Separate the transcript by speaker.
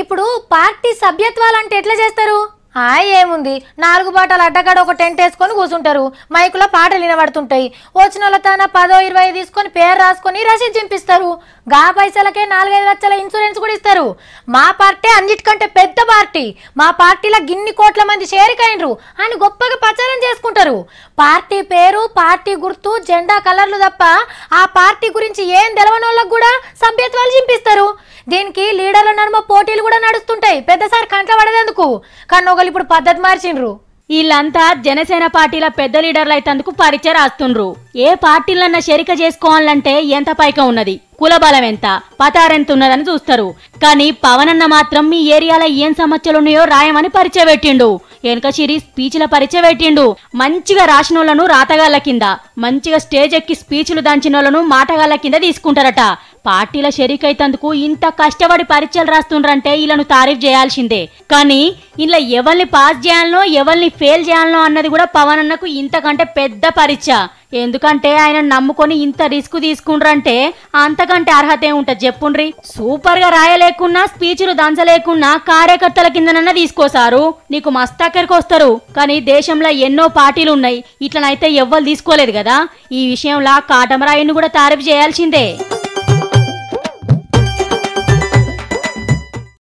Speaker 1: ఇప్పుడు పార్టీ సభ్యత్వాలంటే ఎట్లా చేస్తారు? ఏముంది, 4 బాటలు అడ్డగడ ఒక టెంట్ వేసుకొని కూర్చుంటారు. మైకులో పాటలు వినబడుతుంటాయి. వచ్చిన వాళ్ళ తన 10-20 తీసుకొని పేరు రాసుకొని రసీదు చింపిస్తారు. గా పైసలకే 4-5 లక్షల ఇన్సూరెన్స్ కూడా ఇస్తారు. మా పార్టీ అన్నిటికంటే పెద్ద పార్టీ, మా పార్టీలో గిన్ని కోట్ల మంది చేరికైనరు అని గొప్పగా ప్రచారం చేసుకుంటారు. పార్టీ పేరు, పార్టీ గుర్తు, జెండా కలర్లు తప్ప ఆ పార్టీ గురించి ఏం తెలవని వాళ్ళకు కూడా సభ్యత్వాలు చింపిస్తారు. దీనికి లీడర్ల నడుమ పోటీలు కూడా నడుస్తుంటాయి. పెద్దసారి కంట్ల పడేందుకు కానీ ఒకళ్ళు ఇప్పుడు పద్ధతి మార్చిండ్రు.
Speaker 2: వీళ్ళంతా జనసేన పార్టీల పెద్ద లీడర్లు అయితందుకు పరీక్ష రాస్తుండ్రు. ఏ పార్టీలన్నా షరిక చేసుకోవాలంటే ఎంత పైక ఉన్నది, కులబలం ఎంత, పతారెంత ఉన్నదని చూస్తారు. కానీ పవన్ అన్న మాత్రం మీ ఏరియాలో ఏం సమస్యలున్నాయో రాయమని పరీక్ష పెట్టిండు. వెనక సిరి స్పీచ్ల పరీక్ష పెట్టిండు. మంచిగా రాసినోళ్లను రాతగాళ్ల కింద, మంచిగా స్టేజ్ ఎక్కి స్పీచ్లు దంచిన వాళ్ళను మాటగాళ్ల కింద తీసుకుంటారట. పార్టీల షరీకైతందుకు ఇంత కష్టపడి పరీక్షలు రాస్తుండ్రంటే వీళ్ళను తారీఫ్ చేయాల్సిందే. కానీ ఇలా ఎవరిని పాస్ చేయాలనో ఎవరిని ఫెయిల్ చేయాలనో అన్నది కూడా పవన్ అన్నకు ఇంతకంటే పెద్ద పరీక్ష. ఎందుకంటే ఆయన నమ్ముకొని ఇంత రిస్క్ తీసుకుండ్రంటే అంతకంటే అర్హత ఏముంటది చెప్పుండ్రి. సూపర్ గా రాయలేకున్నా, స్పీచ్లు దంచలేకున్నా కార్యకర్తల కిందనన్నా తీసుకోసారు, నీకు మస్తక్కరికి వస్తారు. కానీ దేశంలో ఎన్నో పార్టీలు ఉన్నాయి, ఇట్లనైతే ఎవ్వరు తీసుకోలేదు కదా. ఈ విషయంలో కాటమరాయుని కూడా తారీఫ్ చేయాల్సిందే.